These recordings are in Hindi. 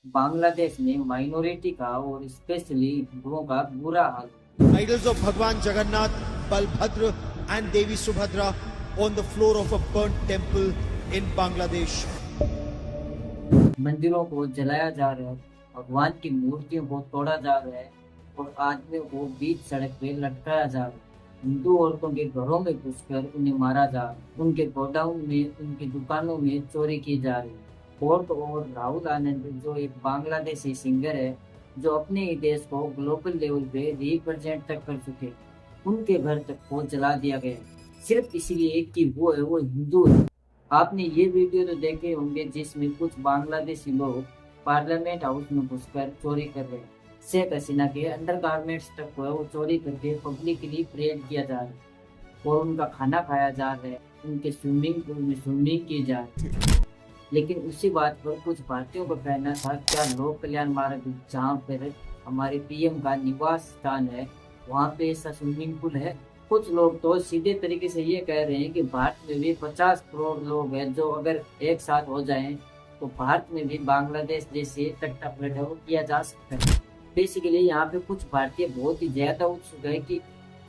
बांग्लादेश में माइनॉरिटी का और स्पेशली हिंदुओं का बुरा हाल। Idols of Bhagwan Jagannath, Balbhadra and Devi Subhadra on the floor of a burnt temple in Bangladesh. मंदिरों को जलाया जा रहा है, भगवान की मूर्तियों को तोड़ा जा रहा है और आदमियों को बीच सड़क पे लटकाया जा रहा है। हिंदू औरतों के घरों में घुसकर उन्हें मारा जा रहा है, उनके गोडाउन में, उनकी दुकानों में चोरी की जा रही है। और तो और राहुल आनंद जो एक बांग्लादेशी सिंगर है, जो अपने ही देश को ग्लोबल लेवल पे रिप्रेजेंट तक कर चुके, उनके घर तक को जला दिया गया सिर्फ इसलिए कि वो हिंदू है। आपने ये वीडियो तो देखे होंगे जिसमें कुछ बांग्लादेशी लोग पार्लियामेंट हाउस में घुसकर चोरी कर रहे हैं। शेख हसीना के अंडरगारमेंट्स तक को वो चोरी करके पब्लिकली परेड किया जा रहा है और उनका खाना खाया जा रहा है, उनके स्विमिंग पूल में स्विमिंग की जा रही है। लेकिन उसी बात पर कुछ भारतीयों का कहना था, क्या लोक कल्याण मार्ग जहाँ पर हमारे पीएम का निवास स्थान है वहाँ पे ऐसा स्विमिंग पूल है? कुछ लोग तो सीधे तरीके से ये कह रहे हैं कि भारत में भी 50 करोड़ लोग हैं जो अगर एक साथ हो जाएं तो भारत में भी बांग्लादेश जैसे तख्तापलट है वो किया जा सकता है। बेसिकली यहाँ पे कुछ भारतीय बहुत ही ज्यादा उत्सुक है कि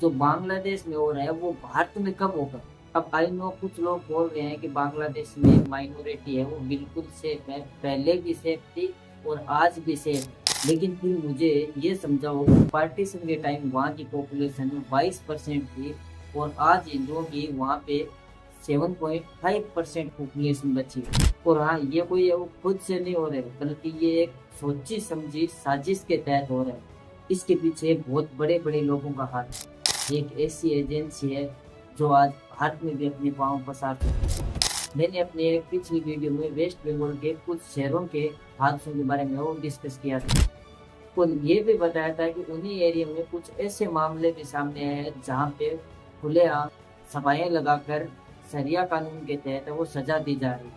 जो बांग्लादेश में हो रहा है वो भारत में कब होगा। अब आई नो कुछ लोग बोल रहे हैं कि बांग्लादेश में माइनॉरिटी है वो बिल्कुल सेफ है, पहले भी सेफ थी और आज भी सेफ है। लेकिन फिर मुझे ये समझाओ कि पार्टीशन के टाइम वहाँ की पॉपुलेशन 22% थी और आज हिंदुओं की वहाँ पे 7.5% पॉपुलेशन बची। और हाँ, ये कोई वो खुद से नहीं हो रहे बल्कि ये एक सोची समझी साजिश के तहत हो रहा है। इसके पीछे बहुत बड़े बड़े लोगों का हाथ है। एक ऐसी एजेंसी है जो आज भारत में भी अपने पाँव पसार चुकी है। मैंने अपने एक पिछली वीडियो में वेस्ट बंगाल के कुछ शहरों के हादसों के बारे में वो डिस्कस किया था और ये भी बताया था कि उन्हीं एरिया में कुछ ऐसे मामले भी सामने आए हैं जहाँ पे खुलेआम सफाइयाँ लगाकर शरिया कानून के तहत वो सजा दी जा रही है।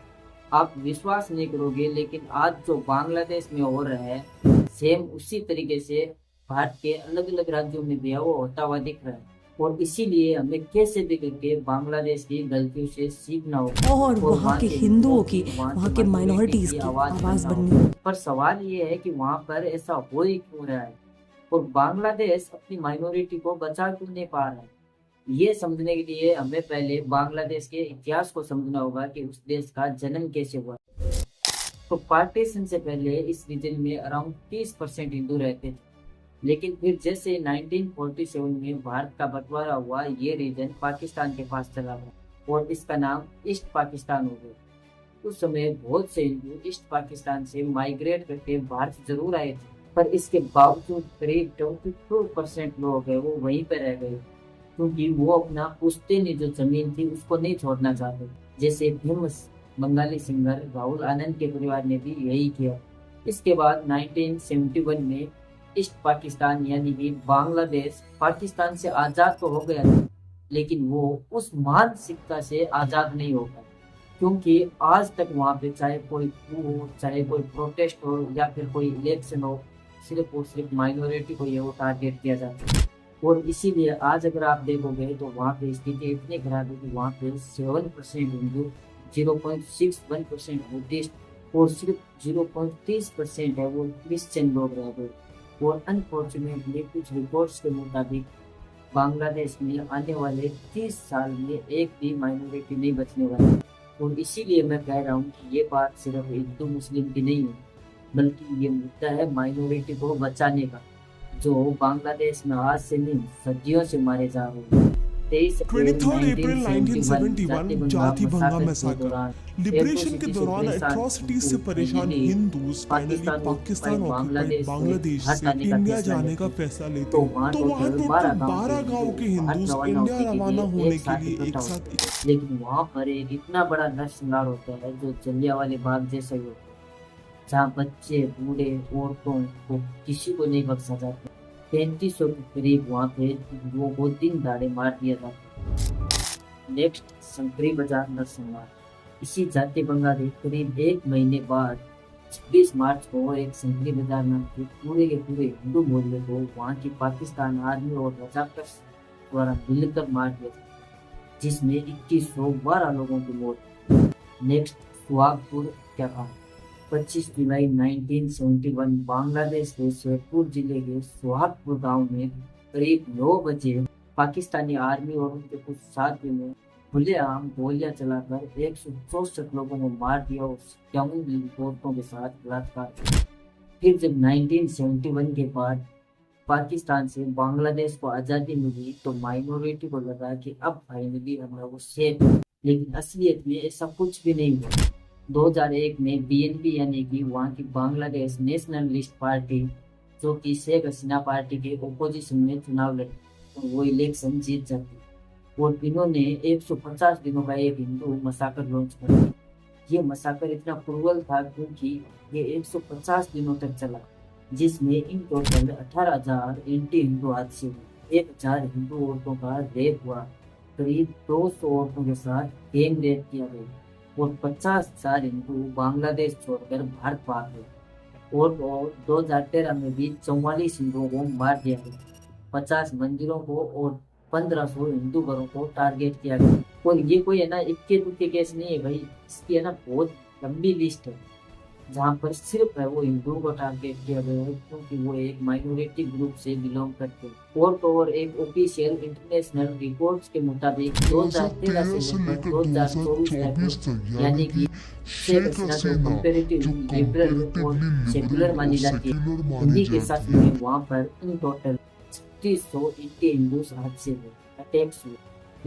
आप विश्वास नहीं करोगे लेकिन आज जो बांग्लादेश में हो रहा है सेम उसी तरीके से भारत के अलग अलग राज्यों में भी वो होता हुआ दिख रहा है। और इसीलिए हमें कैसे भी करके बांग्लादेश की गलतियों से सीखना होगा और वहाँ के हिंदुओं की, वहाँ के माइनॉरिटीज की आवाज बननी होगी। पर सवाल ये है कि वहाँ पर ऐसा हो ही क्यों रहा है और बांग्लादेश अपनी माइनॉरिटी को बचा क्यों नहीं पा रहा है। ये समझने के लिए हमें पहले बांग्लादेश के इतिहास को समझना होगा कि उस देश का जन्म कैसे हुआ। तो पार्टीशन से पहले इस रीजन में अराउंड 30% हिंदू रहते थे, लेकिन फिर जैसे 1947 में भारत का बंटवारा हुआ ये रीजन पाकिस्तान के पास चला गया और इसका नाम ईस्ट पाकिस्तान हो गया। उस समय बहुत से हिंदू ईस्ट पाकिस्तान से माइग्रेट करके भारत जरूर आए थे, पर इसके बावजूद करीब 22% लोग हैं वो वहीं पर रह गए क्योंकि वो अपना पुश्तैनी जो जमीन थी उसको नहीं छोड़ना चाहते। जैसे फेमस बंगाली सिंगर राहुल आनंद के परिवार ने भी यही किया। इसके बाद 1971 में ईस्ट पाकिस्तान यानी कि बांग्लादेश पाकिस्तान से आज़ाद तो हो गया था, लेकिन वो उस मानसिकता से आज़ाद नहीं हो पाया क्योंकि आज तक वहाँ पे चाहे कोई coup हो, चाहे कोई प्रोटेस्ट हो या फिर कोई इलेक्शन हो, सिर्फ और सिर्फ माइनॉरिटी को ये वो टारगेट किया जाता है। और इसीलिए आज अगर आप देखोगे तो वहाँ पे स्थिति इतनी खराब है कि वहाँ पे 7% हिंदू, 0.61% बुद्धिस्ट और सिर्फ 0.30% है वो क्रिश्चियन लोग रह गए। और अनफॉर्चुनेटली कुछ रिपोर्ट्स के मुताबिक बांग्लादेश में आने वाले 30 साल में एक भी माइनॉरिटी नहीं बचने वाली। और इसीलिए मैं कह रहा हूँ कि ये बात सिर्फ हिंदू मुस्लिम की नहीं है बल्कि ये मुद्दा है माइनॉरिटी को बचाने का, जो बांग्लादेश में आज से नहीं सदियों से मारे जा रहे हैं। 23 अप्रैल 1971 जाति भंगा मैसाकर। लिबरेशन के दौरान एट्रोसिटीज से परेशान Hindus finally Pakistan occupied Bangladesh से इंडिया जाने का फैसला लेते तो वहाँ टोटल 12 गांव के हिंदूज इंडिया रवाना होने के लिए एक साथ। लेकिन वहाँ पर एक इतना बड़ा नरसंहार होता है जो जलियांवाला बाग जैसा ही होता है, जहाँ बच्चे, बूढ़े, औरतों को किसी को नहीं बख्शा जाता। 3500 के करीब वहाँ पे लोगों को दिन दहाड़े मार दिया जाता। नेक्स्ट संकरी बाजार नरसंहार। इसी जाति बंगा के करीब एक महीने बाद 26 मार्च को एक संकरी बाजार नाम के पूरे हिंदू मोहल्ले को वहाँ की पाकिस्तान आर्मी और रजाकर्स द्वारा मिलकर मार दिया था, जिसमें 2112 लोगों की मौत। नेक्स्ट सुहागपुर क्या कहा। 25 जुलाई 1971 बांग्लादेश के शेरपुर जिले के सोहागपुर गांव में करीब 9 बजे पाकिस्तानी आर्मी और उनके कुछ साथियों ने खुलेआम गोलियां चलाकर 164 लोगों को मार दिया और 51 औरतों के साथ बलात्कार किया। फिर जब 1971 के बाद पाकिस्तान से बांग्लादेश को आज़ादी मिली तो माइनॉरिटी को लगा कि अब फाइनली हम लोग सेफ हैं, लेकिन असलियत में ऐसा कुछ भी नहीं हुआ। 2001 में बीएनपी यानी कि वहाँ की बांग्लादेश नेशनलिस्ट पार्टी, जो कि शेख हसीना पार्टी के ओपोजिशन में चुनाव लड़ी, तो वो इलेक्शन जीत जाती और इन्होंने 150 दिनों का एक हिंदू मसाकर लॉन्च कर दिया। ये मसाकर इतना क्रूअल था क्योंकि ये 150 दिनों तक चला, जिसमें इन टोटल 18,000 एंटी हिंदू हादसे हुए, 1,000 हिंदू औरतों का रेप हुआ, करीब 200 औरतों के साथ गैंग रेप किया गया और 50,000 हिंदू बांग्लादेश छोड़कर भारत भाग गए। और 2013 में भी 44 हिंदुओं को मार दिया गया, 50 मंदिरों को और 1500 हिंदू घरों को टारगेट किया गया। और ये कोई है ना इक्के दुक्के केस नहीं है भाई, इसकी है ना बहुत लंबी लिस्ट है, जहाँ पर सिर्फ है वो हिंदुओं को टारगेट किया गया है क्योंकि वो एक माइनॉरिटी ग्रुप से बिलोंग करते हैं। और तो और एक ऑफिशियल इंटरनेशनल रिपोर्ट्स के मुताबिक 2013 से लेकर 2024 तक यानी कि शेख हसीना जो कंपैरेटिवली लिबरल और सेक्युलर मानी जाती है, उन्हीं के साथ में वहाँ पर इन टोटल 3600 इंडी हिंदूज हादसे हुए, अटैक्स हुए।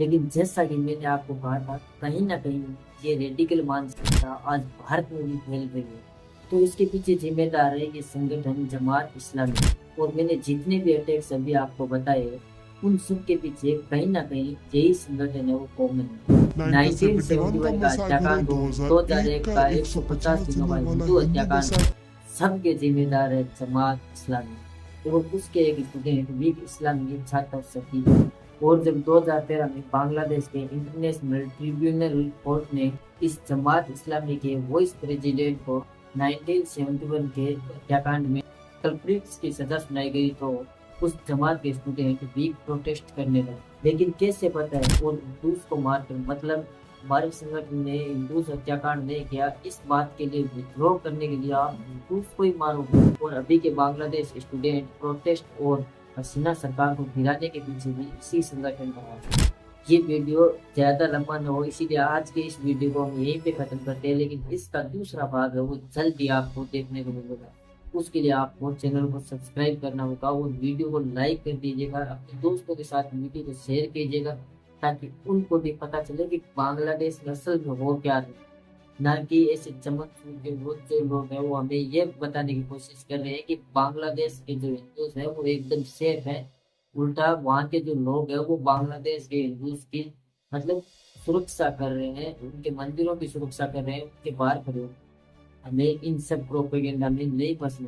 लेकिन जैसा कि मैंने आपको कहा था, कहीं ना कहीं ये रेडिकल मानसिकता आज भारत में भी फैल रही है। तो इसके पीछे जिम्मेदार है ये संगठन जमात इस्लामी। और मैंने जितने भी अटैक्स अभी आपको बताए, उन सब के पीछे कहीं ना कहीं यही संगठन है, वो कॉमन है। 1971 का हत्याकांड, 2001 का 150 दिनों का हिंदू हत्याकांड, सबके जिम्मेदार है जमात इस्लामी और उसके एक स्टूडेंट वीक इस्लामी छात्र सकी। और जब 2013 में बांग्लादेश के इंटरनेशनल ट्रिब्यूनल कोर्ट ने इस जमात इस्लामी के वाइस प्रेसिडेंट को 1971 के हत्याकांड में कल्प्रिट्स की सजा सुनाई गई, तो उस जमात के स्टूडेंट वीक प्रोटेस्ट करने लगे। लेकिन कैसे पता है और हिंदूज को मारकर, मतलब हमारे संगठन ने हिंदूज हत्याकांड नहीं किया, इस बात के लिए विद्रोह करने के लिए आप हिंदूज को ही मारोगे। और अभी के बांग्लादेश स्टूडेंट प्रोटेस्ट और हसीना सरकार को गिराने के पीछे भी इसी संगठन का है। ये वीडियो ज़्यादा लंबा न हो, इसीलिए आज के इस वीडियो को हम यहीं पे खत्म करते हैं, लेकिन इसका दूसरा भाग है वो जल्दी आपको देखने को मिलेगा। उसके लिए आपको चैनल को सब्सक्राइब करना होगा और वीडियो को लाइक कर दीजिएगा, अपने दोस्तों के साथ वीडियो को शेयर कीजिएगा ताकि उनको भी पता चले कि बांग्लादेश में असल में हो क्या है, ना कि ऐसे चमक के जो लोग हैं वो हमें ये बताने की कोशिश कर रहे हैं कि बांग्लादेश के जो हिंदूज हैं वो एकदम सेफ है। उल्टा वहाँ के जो लोग हैं वो बांग्लादेश के हिंदूज की मतलब सुरक्षा कर रहे हैं, उनके मंदिरों की सुरक्षा कर रहे हैं, उनके बाहर खड़े हो। हमें इन सब प्रोपेगेंडा में नहीं फंसना है।